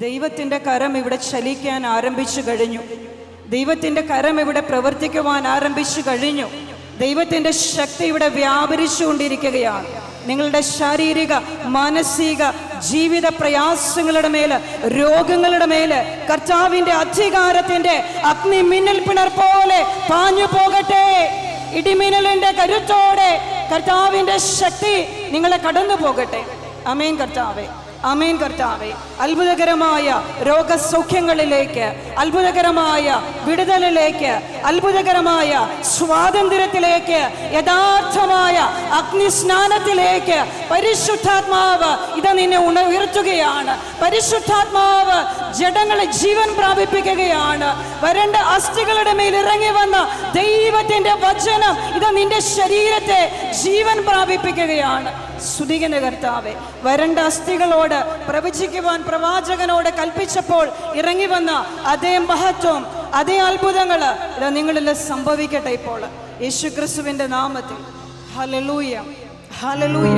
ദൈവത്തിൻ്റെ കരം ഇവിടെ ചലിക്കാൻ ആരംഭിച്ചു കഴിഞ്ഞു. ദൈവത്തിൻ്റെ കരം ഇവിടെ പ്രവർത്തിക്കുവാൻ ആരംഭിച്ചു കഴിഞ്ഞു. ദൈവത്തിൻ്റെ ശക്തി ഇവിടെ വ്യാപരിച്ചുകൊണ്ടിരിക്കുകയാണ്. നിങ്ങളുടെ ശാരീരിക, മാനസിക, ജീവിത പ്രയാസങ്ങളുടെ മേല്, രോഗങ്ങളുടെ മേല് കർത്താവിൻ്റെ അധികാരത്തിൻ്റെ അഗ്നി മിന്നൽ പിണർ പോലെ പാഞ്ഞു പോകട്ടെ. ഇടിമിന്നലിന്റെ കരുത്തോടെ കർത്താവിൻ്റെ ശക്തി നിങ്ങളെ കടന്നു പോകട്ടെ. ആമേൻ കർത്താവേ, ആമേൻ കർത്താവേ. അത്ഭുതകരമായ രോഗസൗഖ്യങ്ങളിലേക്ക്, അത്ഭുതകരമായ വിടുതലിലേക്ക്, അത്ഭുതകരമായ സ്വാതന്ത്ര്യത്തിലേക്ക്, യഥാർത്ഥമായ അഗ്നിസ്നാനത്തിലേക്ക് പരിശുദ്ധാത്മാവ് ഇത് നിന്നെ ഉയർത്തുകയാണ്. പരിശുദ്ധാത്മാവ് ജഡങ്ങളെ ജീവൻ പ്രാപിപ്പിക്കുകയാണ്. വരണ്ട അസ്ഥികളുടെ മേൽ ഇറങ്ങി വന്ന ദൈവത്തിന്റെ വചനം ഇത് നിന്റെ ശരീരത്തെ ജീവൻ പ്രാപിപ്പിക്കുകയാണ്. സ്തുതിക്കുന്ന കർത്താവേ, വരണ്ട അസ്ഥികളോട് പ്രവചിക്കുവാൻ പ്രവാചകനോട് കൽപ്പിച്ചപ്പോൾ ഇറങ്ങി വന്ന അതേ മഹത്വം, അതേ അത്ഭുതങ്ങൾ ഇത് നിങ്ങളിൽ സംഭവിക്കട്ടെ ഇപ്പോൾ യേശുക്രിസ്തുവിന്റെ നാമത്തിൽ. Hallelujah, hallelujah.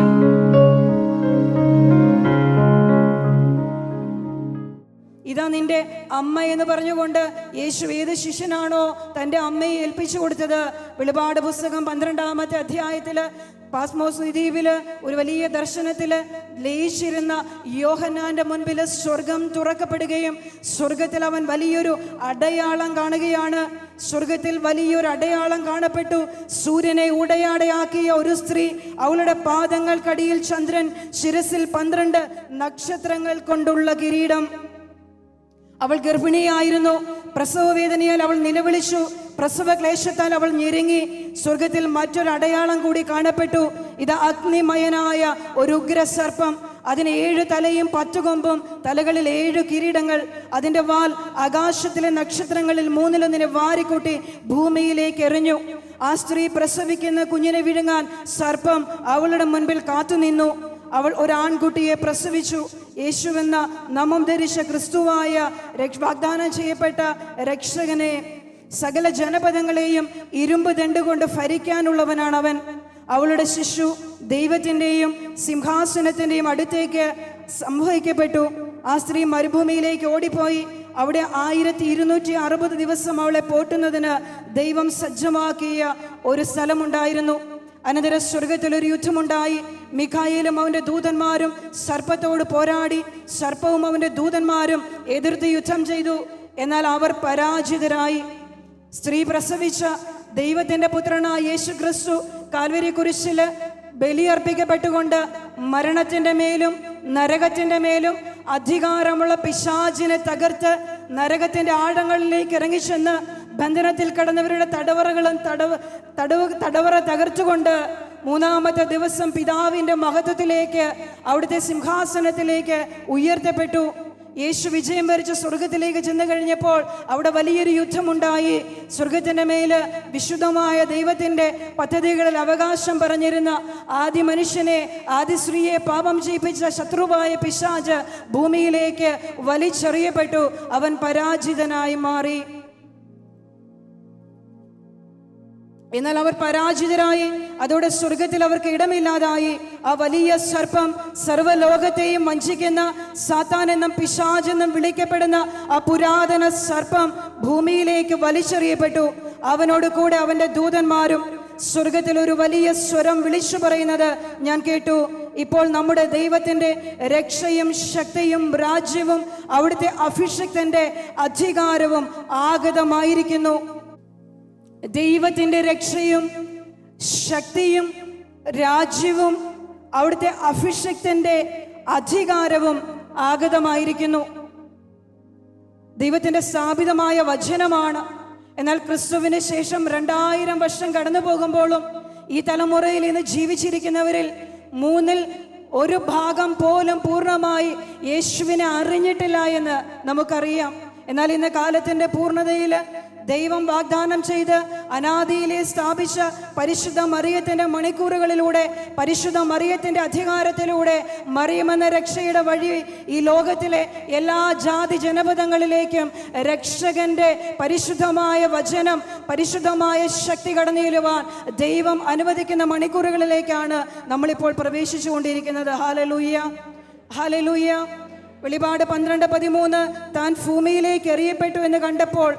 ഇതാ നിന്റെ അമ്മ എന്ന് പറഞ്ഞുകൊണ്ട് യേശു ഏത് ശിഷ്യനാണോ തൻ്റെ അമ്മയെ ഏൽപ്പിച്ചു കൊടുത്തത്? വെളിപാട് പുസ്തകം 12-ാമത്തെ അധ്യായത്തില് പാസ്മോസ് ദ്വീപില് ഒരു വലിയ ദർശനത്തില് ലയിച്ചിരുന്ന യോഹന്നാന്റെ മുൻപിൽ സ്വർഗം തുറക്കപ്പെടുകയും സ്വർഗത്തിൽ അവൻ വലിയൊരു അടയാളം കാണുകയാണ്. സ്വർഗത്തിൽ വലിയൊരു അടയാളം കാണപ്പെട്ടു. സൂര്യനെ ഉടയാടയാക്കിയ ഒരു സ്ത്രീ, അവളുടെ പാദങ്ങൾക്കടിയിൽ ചന്ദ്രൻ, ശിരസിൽ 12 നക്ഷത്രങ്ങൾ കൊണ്ടുള്ള കിരീടം. അവൾ ഗർഭിണിയായിരുന്നു. പ്രസവ വേദനയാൽ അവൾ നിലവിളിച്ചു. പ്രസവ ക്ലേശത്താൽ അവൾ ഞെരുങ്ങി. സ്വർഗത്തിൽ മറ്റൊരു അടയാളം കൂടി കാണപ്പെട്ടു. ഇത് അഗ്നിമയനായ ഒരു ഉഗ്രസർപ്പം. അതിന് 7 തലയും 10 കൊമ്പും, തലകളിൽ 7 കിരീടങ്ങൾ. അതിന്റെ വാൽ ആകാശത്തിലെ നക്ഷത്രങ്ങളിൽ 3-1 വാരിക്കൂട്ടി ഭൂമിയിലേക്ക് എറിഞ്ഞു. ആ സ്ത്രീ പ്രസവിക്കുന്ന കുഞ്ഞിനെ വിഴുങ്ങാൻ സർപ്പം അവളുടെ മുൻപിൽ കാത്തുനിന്നു. അവൾ ഒരു ആൺകുട്ടിയെ പ്രസവിച്ചു. യേശുവെന്ന നാമം ധരിച്ച ക്രിസ്തുവായ വാഗ്ദാനം ചെയ്യപ്പെട്ട രക്ഷകനെ, സകല ജനപദങ്ങളെയും ഇരുമ്പ് ദണ്ടുകൊണ്ട് ഭരിക്കാനുള്ളവനാണ് അവൻ. അവളുടെ ശിശു ദൈവത്തിൻ്റെയും സിംഹാസനത്തിൻ്റെയും അടുത്തേക്ക് സംവഹിക്കപ്പെട്ടു. ആ സ്ത്രീ മരുഭൂമിയിലേക്ക് ഓടിപ്പോയി. അവിടെ 1260 ദിവസം അവളെ പോറ്റുന്നതിന് ദൈവം സജ്ജമാക്കിയ ഒരു സ്ഥലമുണ്ടായിരുന്നു. അനന്തര സ്വർഗത്തിലൊരു യുദ്ധമുണ്ടായി. മിഖായേലും അവന്റെ ദൂതന്മാരും സർപ്പത്തോട് പോരാടി. സർപ്പവും അവന്റെ ദൂതന്മാരും എതിർത്ത് യുദ്ധം ചെയ്തു. എന്നാൽ അവർ പരാജിതരായി. സ്ത്രീ പ്രസവിച്ച ദൈവത്തിന്റെ പുത്രനായ യേശു ക്രിസ്തു കാൽവരി കുരിശില് ബലിയർപ്പിക്കപ്പെട്ടുകൊണ്ട് മരണത്തിന്റെ മേലും നരകത്തിന്റെ മേലും അധികാരമുള്ള പിശാചിനെ തകർത്ത് നരകത്തിന്റെ ആഴങ്ങളിലേക്ക് ഇറങ്ങിച്ചെന്ന് ബന്ധനത്തിൽ കിടന്നവരുടെ തടവറ തകർത്തുകൊണ്ട് 3-ാമത്തെ ദിവസം പിതാവിന്റെ മഹത്വത്തിലേക്ക്, അവിടുത്തെ സിംഹാസനത്തിലേക്ക് ഉയർത്തപ്പെട്ടു. യേശു വിജയം വരിച്ച സ്വർഗത്തിലേക്ക് ചെന്ന് കഴിഞ്ഞപ്പോൾ അവിടെ വലിയൊരു യുദ്ധമുണ്ടായി. സ്വർഗത്തിന്റെ മേല് വിശുദ്ധമായ ദൈവത്തിന്റെ പദ്ധതികളിൽ അവകാശം പറഞ്ഞിരുന്ന ആദ്യ മനുഷ്യനെ, ആദ്യ സ്ത്രീയെ പാപം ചെയ്യിപ്പിച്ച ശത്രുവായ പിശാച് ഭൂമിയിലേക്ക് വലിച്ചെറിയപ്പെട്ടു. അവൻ പരാജിതനായി മാറി. എന്നാൽ അവർ പരാജിതരായി. അതോടെ സ്വർഗത്തിൽ അവർക്ക് ഇടമില്ലാതായി. ആ വലിയ സർപ്പം, സർവ്വലോകത്തെയും വഞ്ചിക്കുന്ന സാത്താൻ എന്നും പിശാച് എന്നും വിളിക്കപ്പെടുന്ന ആ പുരാതന സർപ്പം ഭൂമിയിലേക്ക് വലിച്ചെറിയപ്പെട്ടു. അവനോട് കൂടെ അവന്റെ ദൂതന്മാരും. സ്വർഗത്തിൽ ഒരു വലിയ സ്വരം വിളിച്ചു പറയുന്നത് ഞാൻ കേട്ടു: ഇപ്പോൾ നമ്മുടെ ദൈവത്തിന്റെ രക്ഷയും ശക്തിയും രാജ്യവും അവിടുത്തെ അഭിഷിക്തന്റെ അധികാരവും ആഗതമായിരിക്കുന്നു. ദൈവത്തിന്റെ രക്ഷയും ശക്തിയും രാജ്യവും അവിടുത്തെ അഭിഷിക്തന്റെ അധികാരവും ആഗതമായിരിക്കുന്നു. ദൈവത്തിന്റെ സ്ഥാപിതമായ വചനമാണ്. എന്നാൽ ക്രിസ്തുവിന് ശേഷം 2000 വർഷം കടന്നു പോകുമ്പോഴും ഈ തലമുറയിൽ ഇന്ന് ജീവിച്ചിരിക്കുന്നവരിൽ 1/3 ഭാഗം പോലും പൂർണ്ണമായി യേശുവിനെ അറിഞ്ഞിട്ടില്ല എന്ന് നമുക്കറിയാം. എന്നാൽ ഇന്ന് കാലത്തിന്റെ പൂർണ്ണതയിൽ ദൈവം വാഗ്ദാനം ചെയ്ത് അനാദിയിലെ സ്ഥാപിച്ച പരിശുദ്ധ മറിയത്തിന്റെ മണിക്കൂറുകളിലൂടെ, പരിശുദ്ധ മറിയത്തിന്റെ അധികാരത്തിലൂടെ മറിയമെന്ന രക്ഷയുടെ വഴി ഈ ലോകത്തിലെ എല്ലാ ജാതി ജനപദങ്ങളിലേക്കും രക്ഷകന്റെ പരിശുദ്ധമായ വചനം, പരിശുദ്ധമായ ശക്തി കടന്നുചെല്ലുവാൻ ദൈവം അനുവദിക്കുന്ന മണിക്കൂറുകളിലേക്കാണ് നമ്മളിപ്പോൾ പ്രവേശിച്ചുകൊണ്ടിരിക്കുന്നത്. Hallelujah, hallelujah. വെളിപാട് 12:13 താൻ ഭൂമിയിലേക്ക് എറിയപ്പെട്ടു എന്ന് കണ്ടപ്പോൾ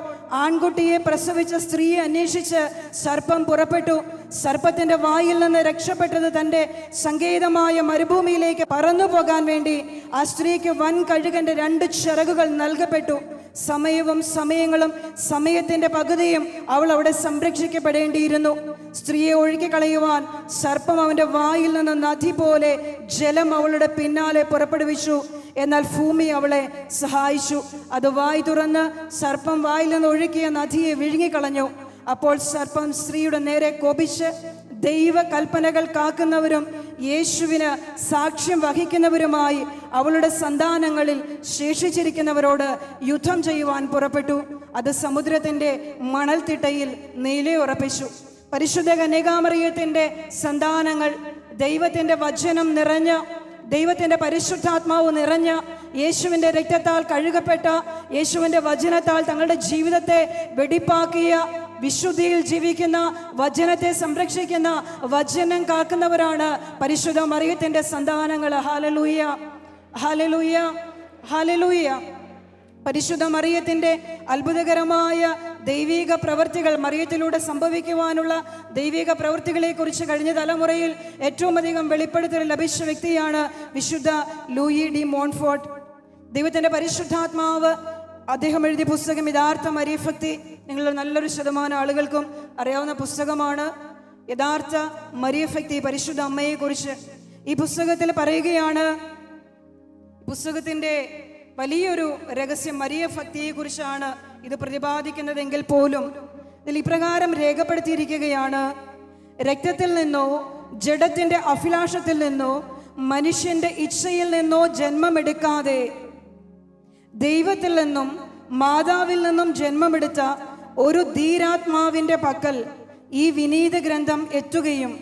ആൺകുട്ടിയെ പ്രസവിച്ച സ്ത്രീയെ അന്വേഷിച്ച് സർപ്പം പുറപ്പെട്ടു. സർപ്പത്തിന്റെ വായിൽ നിന്ന് രക്ഷപ്പെട്ടത് തന്റെ സങ്കേതമായ മരുഭൂമിയിലേക്ക് പറന്നു പോകാൻ വേണ്ടി ആ സ്ത്രീക്ക് വൻ കഴുകന്റെ 2 ചിറകുകൾ നൽകപ്പെട്ടു. സമയവും സമയങ്ങളും സമയത്തിന്റെ പകുതിയും അവൾ അവിടെ സംരക്ഷിക്കപ്പെടേണ്ടിയിരുന്നു. സ്ത്രീയെ ഒഴുക്കിക്കളയുവാൻ സർപ്പം അവന്റെ വായിൽ നിന്ന് നദി പോലെ ജലം അവളുടെ പിന്നാലെ പുറപ്പെടുവിച്ചു. എന്നാൽ ഭൂമി അവളെ സഹായിച്ചു. അത് വായ് തുറന്ന് സർപ്പം വായിൽ നിന്ന് ഒഴുകിയ നദിയെ വിഴുങ്ങിക്കളഞ്ഞു. അപ്പോൾ സർപ്പം സ്ത്രീയുടെ നേരെ കോപിച്ച് ദൈവ കൽപ്പനകൾ കാക്കുന്നവരും യേശുവിന് സാക്ഷ്യം വഹിക്കുന്നവരുമായി അവളുടെ സന്താനങ്ങളിൽ ശേഷിച്ചിരിക്കുന്നവരോട് യുദ്ധം ചെയ്യുവാൻ പുറപ്പെട്ടു. അത് സമുദ്രത്തിന്റെ മണൽത്തിട്ടയിൽ നിലയുറപ്പിച്ചു. പരിശുദ്ധ കന്യകാമറിയത്തിന്റെ സന്താനങ്ങൾ ദൈവത്തിന്റെ വചനം നിറഞ്ഞ, ദൈവത്തിന്റെ പരിശുദ്ധാത്മാവ് നിറഞ്ഞ, യേശുവിന്റെ രക്തത്താൽ കഴുകപ്പെട്ട, യേശുവിന്റെ വചനത്താൽ തങ്ങളുടെ ജീവിതത്തെ വെടിപ്പാക്കിയ, വിശുദ്ധിയിൽ ജീവിക്കുന്ന, വചനത്തെ സംരക്ഷിക്കുന്ന, വചനം കാക്കുന്നവരാണ് പരിശുദ്ധ മറിയത്തിന്റെ സന്താനങ്ങൾ. ഹല്ലേലൂയ, ഹല്ലേലൂയ, ഹല്ലേലൂയ. പരിശുദ്ധ മറിയത്തിന്റെ അത്ഭുതകരമായ ദൈവിക പ്രവൃത്തികൾ, മറിയത്തിലൂടെ സംഭവിക്കുവാനുള്ള ദൈവിക പ്രവൃത്തികളെ കുറിച്ച് കഴിഞ്ഞ തലമുറയിൽ ഏറ്റവും അധികം വെളിപ്പെടുത്തൽ ലഭിച്ച വ്യക്തിയാണ് വിശുദ്ധ ലൂയി ഡി മോൺഫോർട്ട്. ദൈവത്തിന്റെ പരിശുദ്ധാത്മാവ് അദ്ദേഹം എഴുതിയ പുസ്തകം യഥാർത്ഥ മരിയഭക്തി. നിങ്ങൾ നല്ലൊരു ശതമാനം ആളുകൾക്കും അറിയാവുന്ന പുസ്തകമാണ് യഥാർത്ഥ മരിയഭക്തി, പരിശുദ്ധ അമ്മയെ കുറിച്ച്. ഈ പുസ്തകത്തിൽ പറയുകയാണ്, പുസ്തകത്തിന്റെ വലിയൊരു രഹസ്യം മരിയഭക്തിയെ കുറിച്ചാണ് ഇത് പ്രതിപാദിക്കുന്നതെങ്കിൽ പോലും ഇതിൽ ഇപ്രകാരം രേഖപ്പെടുത്തിയിരിക്കുകയാണ്: രക്തത്തിൽ നിന്നോ ജഡത്തിന്റെ അഭിലാഷത്തിൽ നിന്നോ മനുഷ്യന്റെ ഇച്ഛയിൽ നിന്നോ ജന്മമെടുക്കാതെ ദൈവത്തിൽ നിന്നും മാതാവിൽ നിന്നും ജന്മമെടുത്ത ഒരു ധീരാത്മാവിന്റെ പക്കൽ ഈ വിനീത ഗ്രന്ഥം എത്തുകയും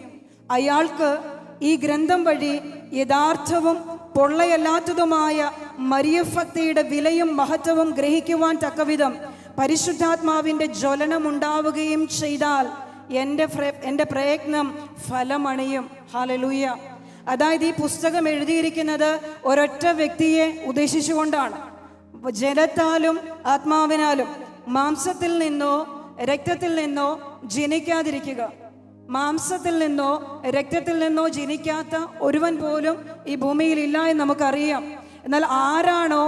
അയാൾക്ക് ഈ ഗ്രന്ഥം വഴി യഥാർത്ഥവും പൊള്ളയല്ലാത്തതുമായ മരിയഭക്തിയുടെ വിലയും മഹത്വവും ഗ്രഹിക്കുവാൻ തക്കവിധം പരിശുദ്ധാത്മാവിന്റെ ജ്വലനം ഉണ്ടാവുകയും ചെയ്താൽ എൻ്റെ പ്രയത്നം ഫലമണിയും. ഹല്ലേലൂയ. അതായത് ഈ പുസ്തകം എഴുതിയിരിക്കുന്നത് ഒരൊറ്റ വ്യക്തിയെ ഉദ്ദേശിച്ചുകൊണ്ടാണ്. ജലത്താലും ആത്മാവിനാലും മാംസത്തിൽ നിന്നോ രക്തത്തിൽ നിന്നോ ജനിക്കാതിരിക്കുക. മാംസത്തിൽ നിന്നോ രക്തത്തിൽ നിന്നോ ജനിക്കാത്ത ഒരുവൻ പോലും ഈ ഭൂമിയിൽ ഇല്ല എന്ന് നമുക്കറിയാം. എന്നാൽ ആരാണോ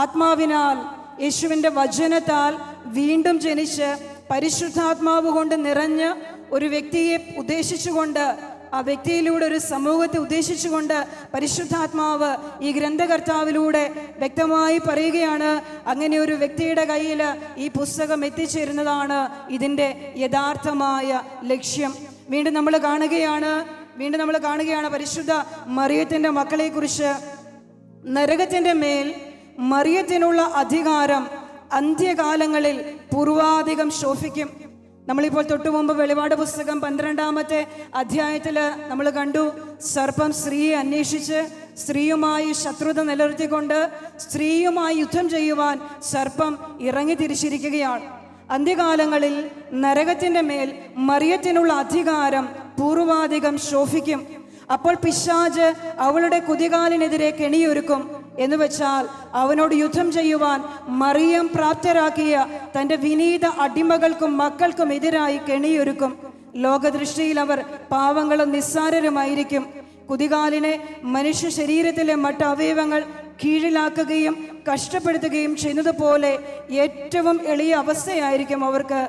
ആത്മാവിനാൽ യേശുവിൻ്റെ വചനത്താൽ വീണ്ടും ജനിച്ച് പരിശുദ്ധാത്മാവ് കൊണ്ട് നിറഞ്ഞ ഒരു വ്യക്തിയെ ഉദ്ദേശിച്ചുകൊണ്ട്, ആ വ്യക്തിയിലൂടെ ഒരു സമൂഹത്തെ ഉദ്ദേശിച്ചുകൊണ്ട് പരിശുദ്ധാത്മാവ് ഈ ഗ്രന്ഥകർത്താവിലൂടെ വ്യക്തമായി പറയുകയാണ്, അങ്ങനെ ഒരു വ്യക്തിയുടെ കയ്യിൽ ഈ പുസ്തകം എത്തിച്ചേരുന്നതാണ് ഇതിൻ്റെ യഥാർത്ഥമായ ലക്ഷ്യം. വീണ്ടും നമ്മൾ കാണുകയാണ് പരിശുദ്ധ മറിയത്തിൻ്റെ മക്കളെ കുറിച്ച്. നരകത്തിൻ്റെ മേൽ മറിയത്തിനുള്ള അധികാരം അന്ത്യകാലങ്ങളിൽ പൂർവാധികം ശോഭിക്കും. നമ്മളിപ്പോൾ തൊട്ടു മുമ്പ് വെളിപാട് പുസ്തകം 12-ാമത്തെ അധ്യായത്തിൽ നമ്മൾ കണ്ടു, സർപ്പം സ്ത്രീയെ അന്വേഷിച്ച് സ്ത്രീയുമായി ശത്രുത നിലനിർത്തിക്കൊണ്ട് സ്ത്രീയുമായി യുദ്ധം ചെയ്യുവാൻ സർപ്പം ഇറങ്ങി തിരിച്ചിരിക്കുകയാണ്. അന്ത്യകാലങ്ങളിൽ നരകത്തിൻ്റെ മേൽ മറിയത്തിനുള്ള അധികാരം പൂർവാധികം ശോഭിക്കും. അപ്പോൾ പിശാച് അവളുടെ കുതികാലിനെതിരെ കെണിയൊരുക്കും. എന്ന് വെച്ചാൽ അവനോട് യുദ്ധം ചെയ്യുവാൻ മറിയം പ്രാപ്തരാക്കിയ തൻ്റെ വിനീത അടിമകൾക്കും മക്കൾക്കും എതിരായി കെണിയൊരുക്കും. ലോകദൃഷ്ടിയിൽ അവർ പാവങ്ങളും നിസ്സാരരുമായിരിക്കും. കുതികാലിനെ മനുഷ്യ ശരീരത്തിലെ മറ്റ് അവയവങ്ങൾ കീഴിലാക്കുകയും കഷ്ടപ്പെടുത്തുകയും ചെയ്യുന്നത് പോലെ ഏറ്റവും എളിയ അവസ്ഥയായിരിക്കും അവർക്ക്.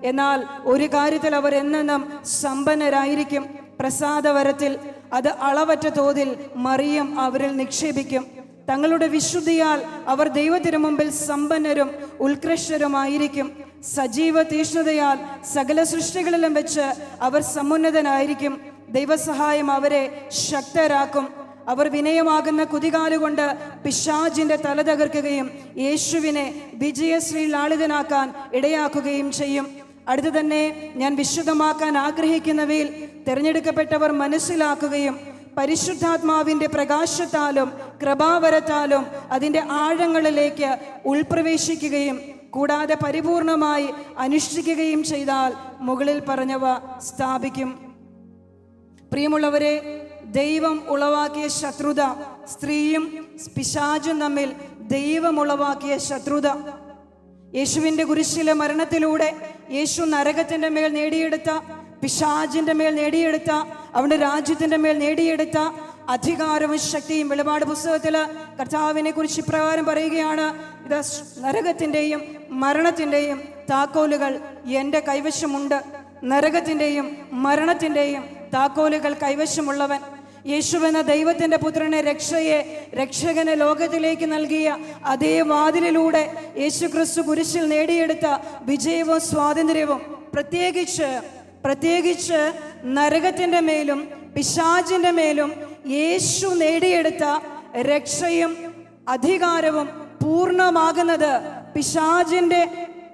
എന്നാൽ ഒരു കാര്യത്തിൽ അവർ എന്നെന്നും സമ്പന്നരായിരിക്കും. പ്രസാദവരത്തിൽ, അത് അളവറ്റ തോതിൽ മറിയം അവരിൽ നിക്ഷേപിക്കും. തങ്ങളുടെ വിശുദ്ധിയാൽ അവർ ദൈവത്തിനു മുമ്പിൽ സമ്പന്നരും ഉത്കൃഷ്ടരുമായിരിക്കും. സജീവ തീഷ്ണതയാൽ സകല സൃഷ്ടികളിലും വെച്ച് അവർ സമുന്നതനായിരിക്കും. ദൈവസഹായം അവരെ ശക്തരാക്കും. അവർ വിനയമാകുന്ന കുതികാലുകൊണ്ട് പിശാചിന്റെ തല തകർക്കുകയും യേശുവിനെ വിജയശ്രീ ലാളിതനാക്കാൻ ഇടയാക്കുകയും ചെയ്യും. അടുത്തു തന്നെ ഞാൻ വിശുദ്ധമാക്കാൻ ആഗ്രഹിക്കുന്നവയിൽ തിരഞ്ഞെടുക്കപ്പെട്ടവർ മനസ്സിലാക്കുകയും പരിശുദ്ധാത്മാവിൻ്റെ പ്രകാശത്താലും കൃപാവരത്താലും അതിൻ്റെ ആഴങ്ങളിലേക്ക് ഉൾപ്രവേശിക്കുകയും കൂടാതെ പരിപൂർണമായി അനുഷ്ഠിക്കുകയും ചെയ്താൽ മുകളിൽ പറഞ്ഞവ സ്ഥാപിക്കും. പ്രിയമുള്ളവരെ, ദൈവം ഉളവാക്കിയ ശത്രുത സ്ത്രീയും പിശാചും തമ്മിൽ ദൈവം ഉളവാക്കിയ ശത്രുത. യേശുവിൻ്റെ കുരിശിലെ മരണത്തിലൂടെ യേശു നരകത്തിൻ്റെ മേൽ നേടിയെടുത്ത, പിശാചിൻ്റെ മേൽ നേടിയെടുത്ത, അവൻ്റെ രാജ്യത്തിൻ്റെ മേൽ നേടിയെടുത്ത അധികാരവും ശക്തിയും. വെളിപാട് പുസ്തകത്തിൽ കർത്താവിനെ കുറിച്ച് ഇപ്രകാരം പറയുകയാണ്, ഇത് നരകത്തിൻ്റെയും മരണത്തിൻ്റെയും താക്കോലുകൾ എൻ്റെ കൈവശമുണ്ട്. നരകത്തിൻ്റെയും മരണത്തിൻ്റെയും താക്കോലുകൾ കൈവശമുള്ളവൻ. യേശുവെന്ന ദൈവത്തിൻ്റെ പുത്രനെ, രക്ഷകനെ ലോകത്തിലേക്ക് നൽകിയ അതേ വാതിലിലൂടെ യേശുക്രിസ്തു കുരിശിൽ നേടിയെടുത്ത വിജയവും സ്വാതന്ത്ര്യവും, പ്രത്യേകിച്ച് നരകത്തിൻ്റെ മേലും പിശാചിൻ്റെ മേലും യേശു നേടിയെടുത്ത രക്ഷയും അധികാരവും പൂർണ്ണമാകുന്നത്, പിശാചിൻ്റെ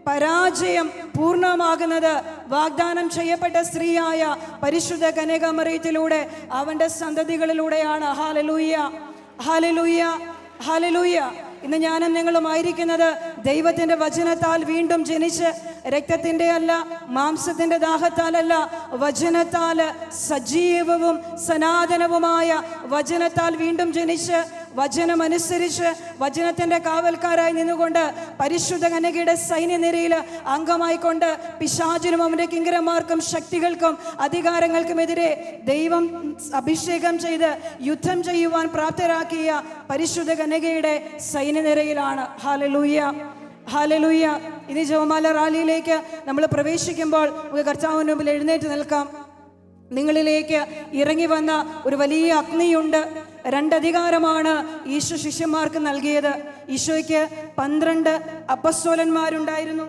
പരാജയം പൂർണ്ണമാകുന്നത് വാഗ്ദാനം ചെയ്യപ്പെട്ട സ്ത്രീയായ പരിശുദ്ധ കന്യകാമറിയത്തിലൂടെ, അവന്റെ സന്തതികളിലൂടെയാണ്. ഹല്ലേലൂയ, ഹല്ലേലൂയ, ഹല്ലേലൂയ. ഇന്ന് ഞാനും നിങ്ങളുമായിരിക്കുന്നത് ദൈവത്തിന്റെ വചനത്താൽ വീണ്ടും ജനിച്ച്, രക്തത്തിന്റെ അല്ല, മാംസത്തിന്റെ ദാഹത്താലല്ല, വചനത്താൽ, സജീവവും സനാതനവുമായ വചനത്താൽ വീണ്ടും ജനിച്ച്, വചനമനുസരിച്ച് വചനത്തിന്റെ കാവൽക്കാരായി നിന്നുകൊണ്ട് പരിശുദ്ധ കന്യകയുടെ സൈന്യനിരയിൽ അംഗമായിക്കൊണ്ട് പിശാചിനും അവന്റെ കിങ്കരന്മാർക്കും ശക്തികൾക്കും അധികാരങ്ങൾക്കുമെതിരെ ദൈവം അഭിഷേകം ചെയ്ത് യുദ്ധം ചെയ്യുവാൻ പ്രാപ്തരാക്കിയ പരിശുദ്ധ കന്യകയുടെ സൈന്യനിരയിലാണ്. Hallelujah, hallelujah. ഇനി ജപമാല റാലിയിലേക്ക് നമ്മൾ പ്രവേശിക്കുമ്പോൾ കർത്താവിന് മുമ്പിൽ എഴുന്നേറ്റ് നിൽക്കാം. നിങ്ങളിലേക്ക് ഇറങ്ങി വന്ന ഒരു വലിയ അഗ്നിയുണ്ട്. 2 അധികാരമാണ് ഈശോ ശിഷ്യന്മാർക്ക് നൽകിയത്. ഈശോയ്ക്ക് 12 അപ്പസ്തോലന്മാരുണ്ടായിരുന്നു.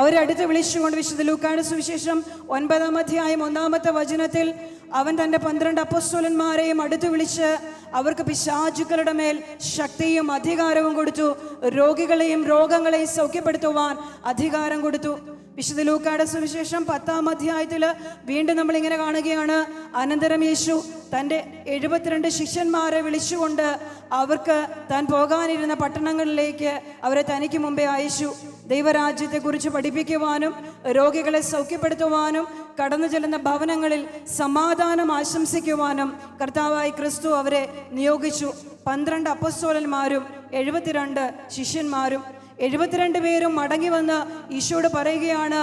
അവരെ അടുത്ത് വിളിച്ചുകൊണ്ട് വിശുദ്ധ ലൂക്കായുടെ സുവിശേഷം 9-ാം അധ്യായം 1-ാമത്തെ വചനത്തിൽ അവൻ തൻ്റെ 12 അപ്പസ്തോലന്മാരെയും അടുത്ത് വിളിച്ച് അവർക്ക് പിശാചുക്കളുടെ മേൽ ശക്തിയും അധികാരവും കൊടുത്തു. രോഗികളെയും രോഗങ്ങളെയും സൗഖ്യപ്പെടുത്തുവാൻ അധികാരം കൊടുത്തു. വിശുദ്ധ ലൂക്കായുടെ സുവിശേഷം 10-ാം അധ്യായത്തിൽ വീണ്ടും നമ്മളിങ്ങനെ കാണുകയാണ്. അനന്തരം യേശു തൻ്റെ 72 ശിഷ്യന്മാരെ വിളിച്ചുകൊണ്ട് അവർക്ക് താൻ പോകാനിരുന്ന പട്ടണങ്ങളിലേക്ക് അവരെ തനിക്ക് മുമ്പേ അയച്ചു. ദൈവരാജ്യത്തെക്കുറിച്ച് പഠിപ്പിക്കുവാനും രോഗികളെ സൗഖ്യപ്പെടുത്തുവാനും കടന്നു ചെല്ലുന്ന ഭവനങ്ങളിൽ സമാധാനം ആശംസിക്കുവാനും കർത്താവായ ക്രിസ്തു അവരെ നിയോഗിച്ചു. 12 അപ്പസ്തോലന്മാരും 72 ശിഷ്യന്മാരും. 72 പേരും മടങ്ങി വന്ന് ഈശോയോട് പറയുകയാണ്,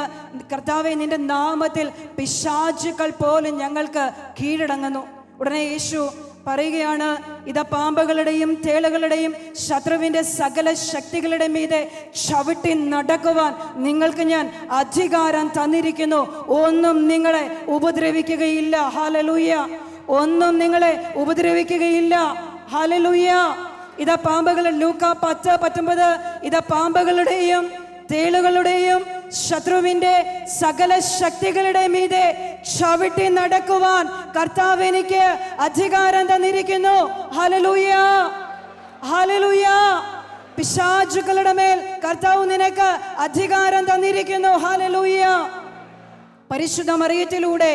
കർത്താവേ, നിന്റെ നാമത്തിൽ പിശാചുക്കൾ പോലും ഞങ്ങൾക്ക് കീഴടങ്ങുന്നു. ഉടനെ യേശു പറയുകയാണ്, ഇതാ പാമ്പുകളുടെയും തേളുകളുടെയും ശത്രുവിൻ്റെ സകല ശക്തികളുടെ മീതെ ചവിട്ടി നടക്കുവാൻ നിങ്ങൾക്ക് ഞാൻ അധികാരം തന്നിരിക്കുന്നു. ഒന്നും നിങ്ങളെ ഉപദ്രവിക്കുകയില്ല. ഹല്ലേലൂയ. ഒന്നും നിങ്ങളെ ഉപദ്രവിക്കുകയില്ല. ഹല്ലേലൂയ. ഇതാ പാമ്പുകൾ, ലൂക്കാ 10:19, ഇതാ പാമ്പുകളുടെയും തേളുകളുടെയും ശത്രുവിന്റെ സകല ശക്തികളുടെ മീതെ ചവിട്ടി നടക്കുവാൻ കർത്താവ് എനിക്ക് അധികാരം തന്നിരിക്കുന്നു. Hallelujah, hallelujah. പിശാചുക്കളുടെ മേൽ കർത്താവ് നിനക്ക് അധികാരം തന്നിരിക്കുന്നു. ഹല്ലേലൂയ. പരിശുദ്ധ മറിയത്തിലൂടെ,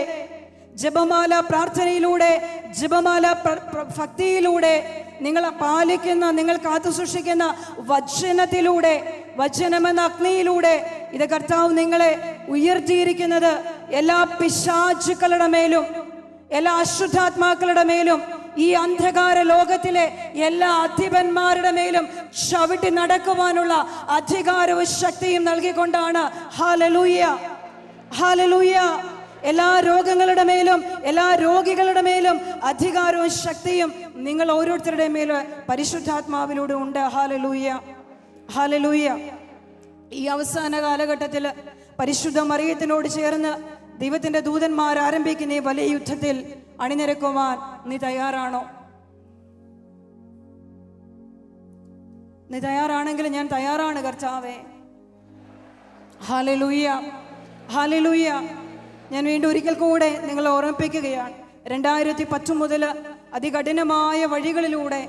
ജപമാല പ്രാർത്ഥനയിലൂടെ, ജപമാല ഭക്തിയിലൂടെ, നിങ്ങൾ പാലിക്കുന്ന, നിങ്ങൾ കാത്തു സൂക്ഷിക്കുന്ന വചനത്തിലൂടെ, വചനമെന്ന അഗ്നിയിലൂടെ ഇത് കർത്താവ് നിങ്ങളെ ഉയർത്തിയിരിക്കുന്നത്. എല്ലാ പിശാചുക്കളുടെ മേലും, എല്ലാ അശുദ്ധാത്മാക്കളുടെ മേലും, ഈ അന്ധകാര ലോകത്തിലെ എല്ലാ അധിപന്മാരുടെ മേലും ചവിട്ടി നടക്കുവാനുള്ള അധികാരവും ശക്തിയും നൽകിക്കൊണ്ടാണ്. Hallelujah, hallelujah. എല്ലാ രോഗങ്ങളുടെ മേലും, എല്ലാ രോഗികളുടെ മേലും അധികാരവും ശക്തിയും നിങ്ങൾ ഓരോരുത്തരുടെ മേലും പരിശുദ്ധാത്മാവിലൂടെ ഉണ്ട്. Hallelujah, hallelujah. ഈ അവസാന കാലഘട്ടത്തിൽ പരിശുദ്ധ മറിയത്തിനോട് ചേർന്ന് ദൈവത്തിന്റെ ദൂതന്മാർ ആരംഭിക്കുന്ന ഈ വലിയ യുദ്ധത്തിൽ അണിനിരക്കുവാൻ നീ തയ്യാറാണോ? നീ തയ്യാറാണെങ്കിൽ ഞാൻ തയ്യാറാണ് കർത്താവേ. Hallelujah, hallelujah. ഞാൻ വീണ്ടും ഒരിക്കൽ കൂടെ നിങ്ങളെ ഓർമ്മിപ്പിക്കുകയാണ്, 2010 മുതൽ അതികഠിനമായ വഴികളിലൂടെ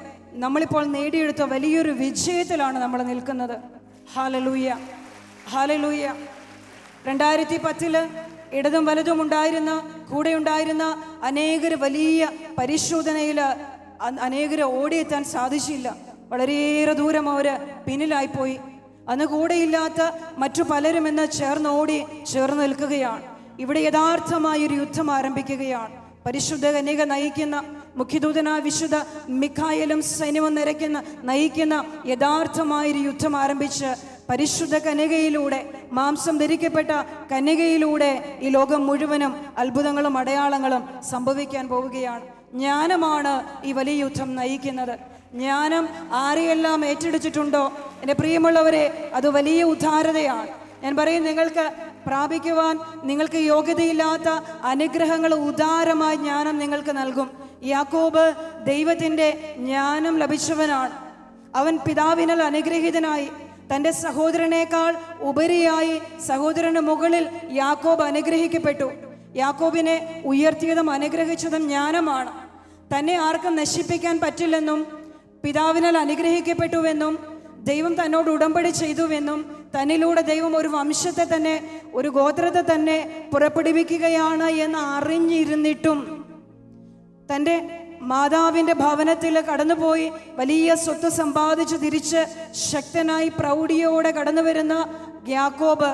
നമ്മളിപ്പോൾ നേടിയെടുത്ത വലിയൊരു വിജയത്തിലാണ് നമ്മൾ നിൽക്കുന്നത്. Hallelujah, hallelujah. 2010 ഇടതും വലതും ഉണ്ടായിരുന്ന, കൂടെ ഉണ്ടായിരുന്ന അനേകർ വലിയ പരിശോധനയിൽ അനേകർ ഓടിയെത്താൻ സാധിച്ചില്ല. വളരെയേറെ ദൂരം അവർ പിന്നിലായിപ്പോയി. അന്ന് കൂടെയില്ലാത്ത മറ്റു പലരും ഇന്ന് ചേർന്ന് നിൽക്കുകയാണ്. ഇവിടെ യഥാർത്ഥമായൊരു യുദ്ധം ആരംഭിക്കുകയാണ്. പരിശുദ്ധ കന്യക നയിക്കുന്ന മുഖ്യദൂതനായ വിശുദ്ധ മിഖായേലും സൈന്യവും നയിക്കുന്ന യഥാർത്ഥമായൊരു യുദ്ധം ആരംഭിച്ച് പരിശുദ്ധ കന്യകയിലൂടെ, മാംസം ധരിക്കപ്പെട്ട കന്യകയിലൂടെ ഈ ലോകം മുഴുവനും അത്ഭുതങ്ങളും അടയാളങ്ങളും സംഭവിക്കാൻ പോവുകയാണ്. ജ്ഞാനമാണ് ഈ വലിയ യുദ്ധം നയിക്കുന്നത്. ജ്ഞാനം ആരെയെല്ലാം ഏറ്റെടുത്തിട്ടുണ്ടോ എൻ്റെ പ്രിയമുള്ളവരെ, അത് വലിയ ഉദാരതയാണ്. ഞാൻ പറയും, നിങ്ങൾക്ക് പ്രാപിക്കുവാൻ നിങ്ങൾക്ക് യോഗ്യതയില്ലാത്ത അനുഗ്രഹങ്ങൾ ഉദാരമായി ജ്ഞാനം നിങ്ങൾക്ക് നൽകും. യാക്കോബ് ദൈവത്തിൻ്റെ ജ്ഞാനം ലഭിച്ചവനാണ്. അവൻ പിതാവിനാൽ അനുഗ്രഹീതനായി. തൻ്റെ സഹോദരനേക്കാൾ ഉപരിയായി സഹോദരന് മുകളിൽ യാക്കോബ് അനുഗ്രഹിക്കപ്പെട്ടു. യാക്കോബിനെ ഉയർത്തിയതും അനുഗ്രഹിച്ചതും ജ്ഞാനമാണ്. തന്നെ ആർക്കും നശിപ്പിക്കാൻ പറ്റില്ലെന്നും പിതാവിനാൽ അനുഗ്രഹിക്കപ്പെട്ടുവെന്നും ദൈവം തന്നോട് ഉടമ്പടി ചെയ്തുവെന്നും തന്നിലൂടെ ദൈവം ഒരു വംശത്തെ തന്നെ, ഒരു ഗോത്രത്തെ തന്നെ പുറപ്പെടുവിക്കുകയാണ് എന്ന് അറിഞ്ഞിരുന്നിട്ടും തൻ്റെ മാതാവിൻ്റെ ഭവനത്തിൽ കടന്നുപോയി വലിയ സ്വത്ത് സമ്പാദിച്ചു തിരിച്ച് ശക്തനായി പ്രൗഢിയോടെ കടന്നു വരുന്ന യാക്കോബ്,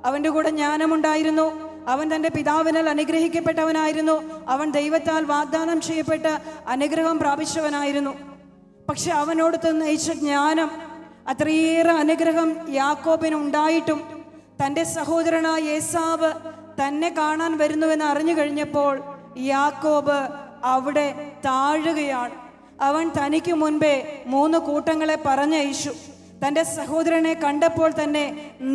അവൻ്റെ കൂടെ ജ്ഞാനമുണ്ടായിരുന്നു. അവൻ തൻ്റെ പിതാവിനാൽ അനുഗ്രഹിക്കപ്പെട്ടവനായിരുന്നു. അവൻ ദൈവത്താൽ വാഗ്ദാനം ചെയ്യപ്പെട്ട അനുഗ്രഹം പ്രാപിച്ചവനായിരുന്നു. പക്ഷെ അവനോട് നയിച്ച ജ്ഞാനം, അത്രയേറെ അനുഗ്രഹം യാക്കോബിന് ഉണ്ടായിട്ടും തൻ്റെ സഹോദരനായ ഏസാവ് തന്നെ കാണാൻ വരുന്നുവെന്ന് അറിഞ്ഞു കഴിഞ്ഞപ്പോൾ യാക്കോബ് അവിടെ താഴുകയാണ്. അവൻ തനിക്ക് മുൻപേ 3 കൂട്ടങ്ങളെ പറഞ്ഞയച്ചു. തൻ്റെ സഹോദരനെ കണ്ടപ്പോൾ തന്നെ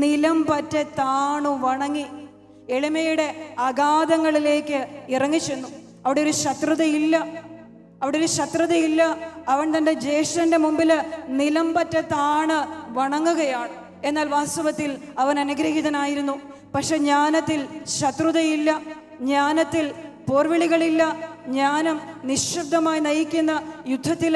നിലം പറ്റെ താണു വണങ്ങി എളിമയുടെ അഗാധങ്ങളിലേക്ക് ഇറങ്ങിച്ചെന്നു. അവിടെ ഒരു ശത്രുതയില്ല. അവൻ തൻ്റെ ജ്യേഷ്ഠന്റെ മുമ്പിൽ നിലം പറ്റ താണ് വണങ്ങുകയാണ്. എന്നാൽ വാസ്തവത്തിൽ അവൻ അനുഗ്രഹീതനായിരുന്നു. പക്ഷെ ജ്ഞാനത്തിൽ ശത്രുതയില്ല, ജ്ഞാനത്തിൽ പോർവിളികളില്ല. ജ്ഞാനം നിശബ്ദമായി നയിക്കുന്ന യുദ്ധത്തിൽ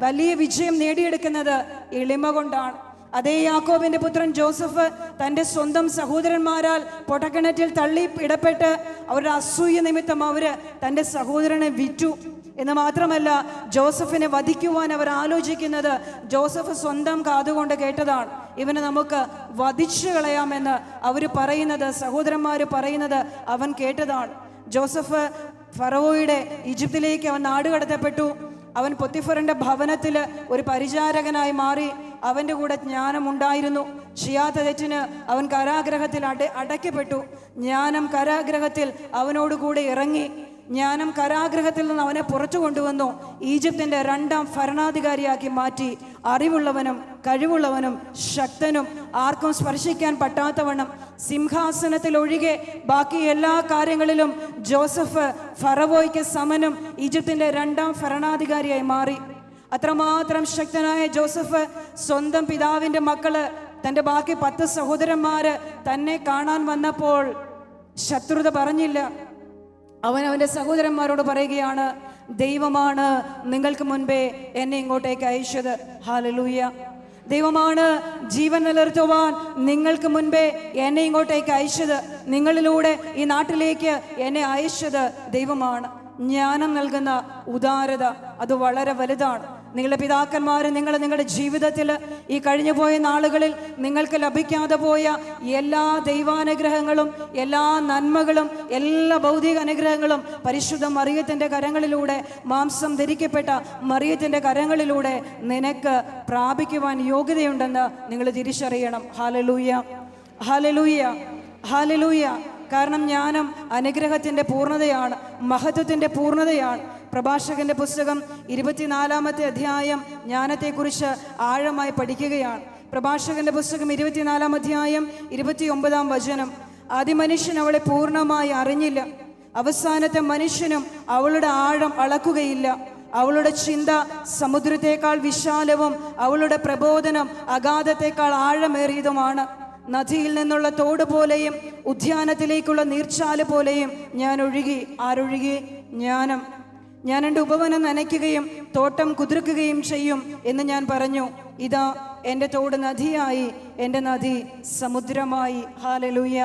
വലിയ വിജയം നേടിയെടുക്കുന്നത് എളിമ കൊണ്ടാണ്. അതേ യാക്കോബിന്റെ പുത്രൻ ജോസഫ് തൻ്റെ സ്വന്തം സഹോദരന്മാരാൽ പൊട്ടക്കിണറ്റിൽ തള്ളി ഇടപെട്ട് അവരുടെ അസൂയ നിമിത്തം അവര് തൻ്റെ സഹോദരനെ വിറ്റു. എന്ന് മാത്രമല്ല, ജോസഫിനെ വധിക്കുവാൻ അവർ ആലോചിക്കുന്നത് ജോസഫ് സ്വന്തം കാതുകൊണ്ട് കേട്ടതാണ്. ഇവനെ നമുക്ക് വധിച്ചു കളയാമെന്ന് അവർ പറയുന്നത്, സഹോദരന്മാർ പറയുന്നത് അവൻ കേട്ടതാണ്. ജോസഫ് ഫറവോയുടെ ഈജിപ്തിലേക്ക് അവൻ നാടുകടത്തപ്പെട്ടു. അവൻ പൊത്തിഫറിന്റെ ഭവനത്തിൽ ഒരു പരിചാരകനായി മാറി. അവൻ്റെ കൂടെ ജ്ഞാനമുണ്ടായിരുന്നു. ചെയ്യാത്ത തെറ്റിന് അവൻ കാരാഗ്രഹത്തിൽ അടയ്ക്കപ്പെട്ടു. ജ്ഞാനം കാരാഗ്രഹത്തിൽ അവനോടുകൂടെ ഇറങ്ങി. ജ്ഞാനം കാരാഗ്രഹത്തിൽ നിന്ന് അവനെ പുറത്തു കൊണ്ടുവന്നു. ഈജിപ്തിൻ്റെ 2ാം ഭരണാധികാരിയാക്കി മാറ്റി. അറിവുള്ളവനും കഴിവുള്ളവനും ശക്തനും ആർക്കും സ്പർശിക്കാൻ പറ്റാത്തവണ്ണം സിംഹാസനത്തിൽ ഒഴികെ ബാക്കി എല്ലാ കാര്യങ്ങളിലും ജോസഫ് ഫറവോയ്ക്ക് സമനും ഈജിപ്തിൻ്റെ 2ാം ഭരണാധികാരിയായി മാറി. അത്രമാത്രം ശക്തനായ ജോസഫ് സ്വന്തം പിതാവിൻ്റെ മക്കള്, തൻ്റെ ബാക്കി 10 സഹോദരന്മാര് തന്നെ കാണാൻ വന്നപ്പോൾ ശത്രുത പറഞ്ഞില്ല. അവൻ അവൻ്റെ സഹോദരന്മാരോട് പറയുകയാണ്, ദൈവമാണ് നിങ്ങൾക്ക് മുൻപേ എന്നെ ഇങ്ങോട്ടേക്ക് അയച്ചത്. ഹല്ലേലൂയ. ദൈവമാണ് ജീവൻ നിലനിർത്തുവാൻ നിങ്ങൾക്ക് മുൻപേ എന്നെ ഇങ്ങോട്ടേക്ക് അയച്ചത്. നിങ്ങളിലൂടെ ഈ നാട്ടിലേക്ക് എന്നെ അയച്ചത് ദൈവമാണ്. ജ്ഞാനം നൽകുന്ന ഉദാരത അത് വളരെ വലുതാണ്. നിങ്ങളുടെ പിതാക്കന്മാർ നിങ്ങളുടെ ജീവിതത്തിൽ ഈ കഴിഞ്ഞുപോയ നാളുകളിൽ നിങ്ങൾക്ക് ലഭിക്കാതെ പോയ എല്ലാ ദൈവാനുഗ്രഹങ്ങളും, എല്ലാ നന്മകളും, എല്ലാ ഭൗതിക അനുഗ്രഹങ്ങളും പരിശുദ്ധ മറിയത്തിൻ്റെ കരങ്ങളിലൂടെ, മാംസം ധരിക്കപ്പെട്ട മറിയത്തിൻ്റെ കരങ്ങളിലൂടെ നിനക്ക് പ്രാപിക്കുവാൻ യോഗ്യതയുണ്ടെന്ന് നിങ്ങൾ തിരിച്ചറിയണം. ഹല്ലേലൂയ, ഹല്ലേലൂയ, ഹല്ലേലൂയ. കാരണം ജ്ഞാനം അനുഗ്രഹത്തിൻ്റെ പൂർണ്ണതയാണ്, മഹത്വത്തിൻ്റെ പൂർണ്ണതയാണ്. പ്രഭാഷകന്റെ പുസ്തകം 24-ാമത്തെ അധ്യായം ജ്ഞാനത്തെക്കുറിച്ച് ആഴമായി പഠിക്കുകയാണ്. പ്രഭാഷകന്റെ പുസ്തകം 24-ാം അധ്യായം 29-ാം വചനം. ആദിമനുഷ്യൻ അവളെ പൂർണ്ണമായി അറിഞ്ഞില്ല, അവസാനത്തെ മനുഷ്യനും അവളുടെ ആഴം അളക്കുകയില്ല. അവളുടെ ചിന്ത സമുദ്രത്തെക്കാൾ വിശാലവും അവളുടെ പ്രബോധനം അഗാധത്തെക്കാൾ ആഴമേറിയതുമാണ്. നദിയിൽ നിന്നുള്ള തോട് പോലെയും ഉദ്യാനത്തിലേക്കുള്ള നീർച്ചാല് പോലെയും ഞാൻ ഒഴുകി. ആരൊഴുകി? ജ്ഞാനം. ഞാൻ എൻ്റെ ഉപവനം നനയ്ക്കുകയും തോട്ടം കുതിർക്കുകയും ചെയ്യും എന്ന് ഞാൻ പറഞ്ഞു. ഇതാ എൻ്റെ തോട് നദിയായി, എൻ്റെ നദി സമുദ്രമായി. Hallelujah,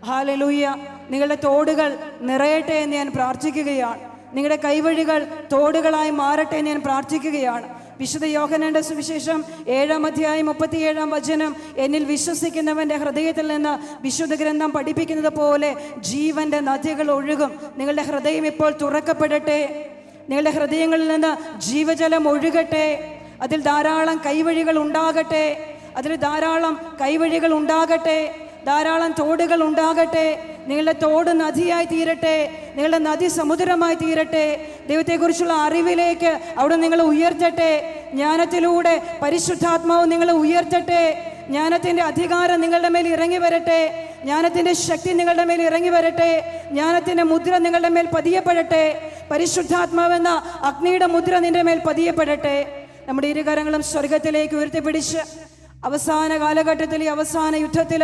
hallelujah. നിങ്ങളുടെ തോടുകൾ നിറയട്ടെ എന്ന് ഞാൻ പ്രാർത്ഥിക്കുകയാണ്. നിങ്ങളുടെ കൈവഴികൾ തോടുകളായി മാറട്ടെ എന്ന് ഞാൻ പ്രാർത്ഥിക്കുകയാണ്. വിശുദ്ധ യോഹന്നാന്റെ സുവിശേഷം 7-ാം അധ്യായം 37-ാം വചനം, എന്നിൽ വിശ്വസിക്കുന്നവന്റെ ഹൃദയത്തിൽ നിന്ന് വിശുദ്ധ ഗ്രന്ഥം പഠിപ്പിക്കുന്നത് പോലെ ജീവന്റെ നദികൾ ഒഴുകും. നിങ്ങളുടെ ഹൃദയം ഇപ്പോൾ തുറക്കപ്പെടട്ടെ. നിങ്ങളുടെ ഹൃദയങ്ങളിൽ നിന്ന് ജീവജലം ഒഴുകട്ടെ. അതിൽ ധാരാളം കൈവഴികൾ ഉണ്ടാകട്ടെ. അതിൽ ധാരാളം കൈവഴികൾ ഉണ്ടാകട്ടെ. ധാരാളം തോടുകൾ ഉണ്ടാകട്ടെ. നിങ്ങളുടെ തോട് നദിയായി തീരട്ടെ. നിങ്ങളുടെ നദി സമുദ്രമായി തീരട്ടെ. ദൈവത്തെക്കുറിച്ചുള്ള അറിവിലേക്ക് അവിടെ നിങ്ങൾ ഉയർത്തട്ടെ. ജ്ഞാനത്തിലൂടെ പരിശുദ്ധാത്മാവ് നിങ്ങളെ ഉയർത്തട്ടെ. ജ്ഞാനത്തിൻ്റെ അധികാരം നിങ്ങളുടെ മേൽ ഇറങ്ങി വരട്ടെ. ജ്ഞാനത്തിൻ്റെ ശക്തി നിങ്ങളുടെ മേൽ ഇറങ്ങി വരട്ടെ. ജ്ഞാനത്തിൻ്റെ മുദ്ര നിങ്ങളുടെ മേൽ പതിയപ്പെടട്ടെ. പരിശുദ്ധാത്മാവെന്ന അഗ്നിയുടെ മുദ്ര നിന്റെ മേൽ പതിയപ്പെടട്ടെ. നമ്മുടെ ഇരുകരങ്ങളും സ്വർഗത്തിലേക്ക് ഉയർത്തിപ്പിടിച്ച് അവസാന കാലഘട്ടത്തിൽ, ഈ അവസാന യുദ്ധത്തിൽ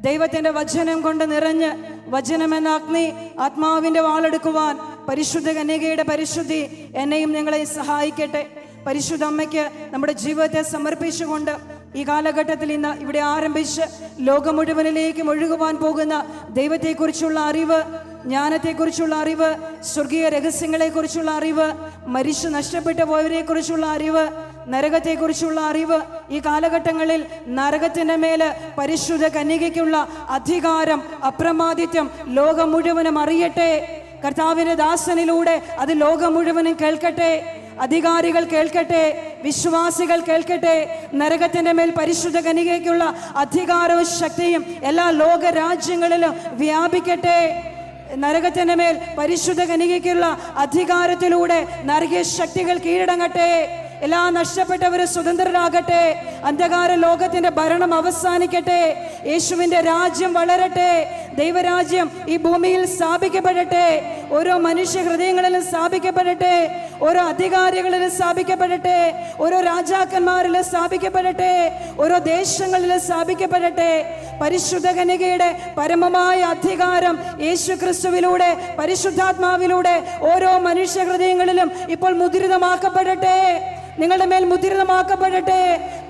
ദൈവത്തിൻ്റെ വചനം കൊണ്ട് നിറഞ്ഞ്, വചനമെന്ന അഗ്നി ആത്മാവിൻ്റെ വാളെടുക്കുവാൻ പരിശുദ്ധ കന്യകയുടെ പരിശുദ്ധി എന്നെയും നിങ്ങളെയും സഹായിക്കട്ടെ. പരിശുദ്ധ അമ്മയ്ക്ക് നമ്മുടെ ജീവിതത്തെ സമർപ്പിച്ചുകൊണ്ട് ഈ കാലഘട്ടത്തിൽ ഇന്ന് ഇവിടെ ആരംഭിച്ച് ലോകം മുഴുവനിലേക്കും ഒഴുകുവാൻ പോകുന്ന ദൈവത്തെക്കുറിച്ചുള്ള അറിവ്, ജ്ഞാനത്തെക്കുറിച്ചുള്ള അറിവ്, സ്വർഗീയ രഹസ്യങ്ങളെക്കുറിച്ചുള്ള അറിവ്, മരിച്ചു നഷ്ടപ്പെട്ടു പോയവരെക്കുറിച്ചുള്ള അറിവ്, നരകത്തെക്കുറിച്ചുള്ള അറിവ്, ഈ കാലഘട്ടങ്ങളിൽ നരകത്തിൻ്റെ മേൽ പരിശുദ്ധ കന്യകയ്ക്കുള്ള അധികാരം, അപ്രമാദിത്യം ലോകം മുഴുവനും അറിയട്ടെ. കർത്താവിൻ്റെ ദാസനിലൂടെ അത് ലോകം മുഴുവനും കേൾക്കട്ടെ. അധികാരികൾ കേൾക്കട്ടെ, വിശ്വാസികൾ കേൾക്കട്ടെ. നരകത്തിൻ്റെ മേൽ പരിശുദ്ധ കന്യകയ്ക്കുള്ള അധികാരവും ശക്തിയും എല്ലാ ലോക രാജ്യങ്ങളിലും വ്യാപിക്കട്ടെ. നരകത്തിൻ്റെ മേൽ പരിശുദ്ധ കന്യകയ്ക്കുള്ള അധികാരത്തിലൂടെ നരകീയ ശക്തികൾ കീഴടങ്ങട്ടെ. എല്ലാ നഷ്ടപ്പെട്ടവരും സ്വതന്ത്രരാകട്ടെ. അന്ധകാര ലോകത്തിന്റെ ഭരണം അവസാനിക്കട്ടെ. യേശുവിന്റെ രാജ്യം വളരട്ടെ. ദൈവരാജ്യം ഈ ഭൂമിയിൽ സ്ഥാപിക്കപ്പെടട്ടെ. ഓരോ മനുഷ്യ ഹൃദയങ്ങളിലും സ്ഥാപിക്കപ്പെടട്ടെ. ഓരോ അധികാരികളിലും സ്ഥാപിക്കപ്പെടട്ടെ. ഓരോ രാജാക്കന്മാരിലും സ്ഥാപിക്കപ്പെടട്ടെ. ഓരോ ദേശങ്ങളിലും സ്ഥാപിക്കപ്പെടട്ടെ. പരിശുദ്ധ കന്യകയുടെ പരമമായ അധികാരം യേശു ക്രിസ്തുവിലൂടെ, പരിശുദ്ധാത്മാവിലൂടെ ഓരോ മനുഷ്യ ഹൃദയങ്ങളിലും ഇപ്പോൾ മുദ്രിതമാക്കപ്പെടട്ടെ. നിങ്ങളുടെ മേൽ മുദ്രിതമാക്കപ്പെടട്ടെ.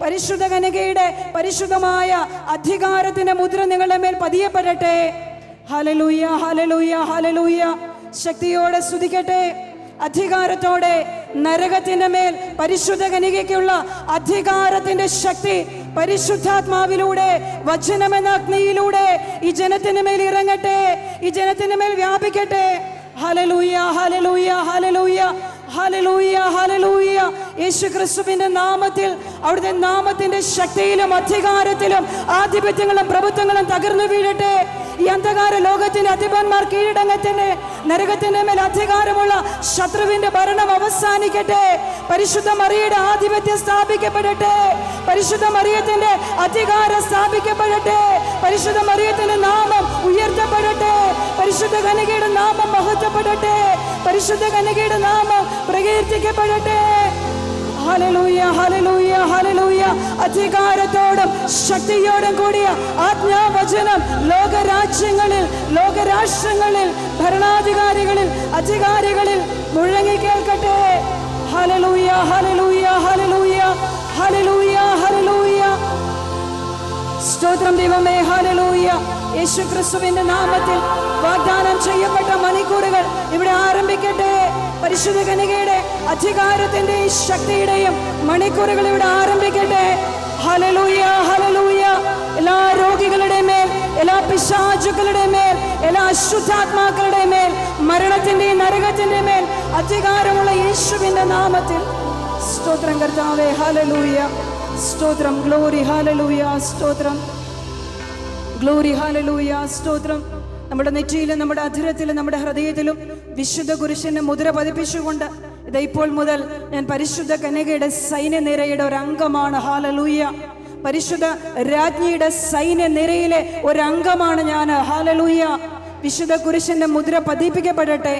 പരിശുദ്ധ കന്യകയുടെ പരിശുദ്ധമായ അധികാരത്തിന്റെ മുദ്ര നിങ്ങളുടെ മേൽ പതിയപ്പെടട്ടെ. ഹല്ലേലൂയ, ഹല്ലേലൂയ, ഹല്ലേലൂയ. ശക്തിയോടെ സ്തുതിക്കട്ടെ. അധികാരത്തോടെ നരകത്തിന്റെ മേൽ പരിശുദ്ധ കന്യകയ്ക്കുള്ള അധികാരത്തിന്റെ ശക്തി പരിശുദ്ധാത്മാവിലൂടെ, വചനമെന്ന അഗ്നിയിലൂടെ ഈ ജനത്തിന്റെ മേൽ ഇറങ്ങട്ടെ. ഈ ജനത്തിന്റെ മേൽ വ്യാപിക്കട്ടെ. ഹല്ലേലൂയ, ഹല്ലേലൂയ, ഹല്ലേലൂയ, ഹല്ലേലൂയ, ഹല്ലേലൂയ. യേശു ക്രിസ്തുവിന്റെ നാമത്തിൽ, അവിടുത്തെ നാമത്തിന്റെ ശക്തിയിലും അധികാരത്തിലും ആധിപത്യങ്ങളും പ്രഭുത്വങ്ങളും തകർന്നു വീഴട്ടെ. ഈ അന്ധകാര ലോകത്തിന്റെ അധിപന്മാർ കീഴടങ്ങത്തിന്റെ, നരകത്തിന്റെ മേൽ അധികാരമുള്ള ശത്രുവിന്റെ ഭരണം അവസാനിക്കട്ടെ. പരിശുദ്ധ മറിയയുടെ ആധിപത്യം സ്ഥാപിക്കപ്പെടട്ടെ. പരിശുദ്ധ മറിയത്തിന്റെ അധികാരം സ്ഥാപിക്കപ്പെടട്ടെ. പരിശുദ്ധ മറിയത്തിന്റെ നാമം ഉയർത്തപ്പെടട്ടെ. പരിശുദ്ധ കന്യകയുടെ നാമം മഹത്വപ്പെടട്ടെ. പരിശുദ്ധ കന്യകയുടെ നാമം പ്രകീർത്തിക്കപ്പെടട്ടെ. ഹല്ലേലൂയ, ഹല്ലേലൂയ, ഹല്ലേലൂയ. അധികാരത്തോടും ശക്തിയോടും കൂടിയ ആജ്ഞാവചനം ലോകരാജ്യങ്ങളിൽ, ലോകരാഷ്ട്രങ്ങളിൽ, ഭരണാധികാരികളിൽ, അധികാരികളിൽ മുഴങ്ങി കേൾക്കട്ടെ. ഹല്ലേലൂയ, ഹല്ലേലൂയ, ഹല്ലേലൂയ, ഹല്ലേലൂയ, ഹല്ലേലൂയ. സ്തോത്രം ദൈവമേ, ഹല്ലേലൂയ. യേശു ക്രിസ്തുവിന്റെ നാമത്തിൽ വാഗ്ദാനം ചെയ്യപ്പെട്ട മണിക്കൂറുകൾ ഇവിടെ ആരംഭിക്കട്ടെ. പരിശുദ്ധ കന്യകയുടെ അധികാരത്തിന്റെയും ശക്തിയുടെയും മണിക്കൂറുകൾ ഇവിടെ ആരംഭിക്കട്ടെ. Hallelujah, hallelujah. എല്ലാ രോഗികളുടെ മേൽ, എല്ലാ പിശാചുക്കളുടെ മേൽ, എല്ലാ അശുദ്ധാത്മാക്കളുടെ മേൽ, മരണത്തിന്റെയും നരകത്തിന്റെ മേൽ അധികാരമുള്ള യേശുവിന്റെ നാമത്തിൽ സ്തോത്രം കർത്താവേ. ഹല്ലേലൂയ, സ്തോത്രം. ഗ്ലോറി, ഹല്ലേലൂയ, സ്തോത്രം. ഗ്ലോറി, ഹല്ലേലൂയ, സ്തോത്രം. നമ്മുടെ നെറ്റിയിലും നമ്മുടെ അധരത്തിലും നമ്മുടെ ഹൃദയത്തിലും വിശുദ്ധ കുരിശിന്റെ മുദ്ര പതിപ്പിച്ചുകൊണ്ട് ഇത് ഇപ്പോൾ മുതൽ ഞാൻ പരിശുദ്ധ കന്യകയുടെ സൈന്യനിരയുടെ ഒരു അംഗമാണ്. ഹല്ലേലൂയ. പരിശുദ്ധ രാജ്ഞിയുടെ സൈന്യനിരയിലെ ഒരു അംഗമാണ് ഞാൻ. ഹല്ലേലൂയ. വിശുദ്ധ കുരിശിന്റെ മുദ്ര പതിപ്പിക്കപ്പെടട്ടെ.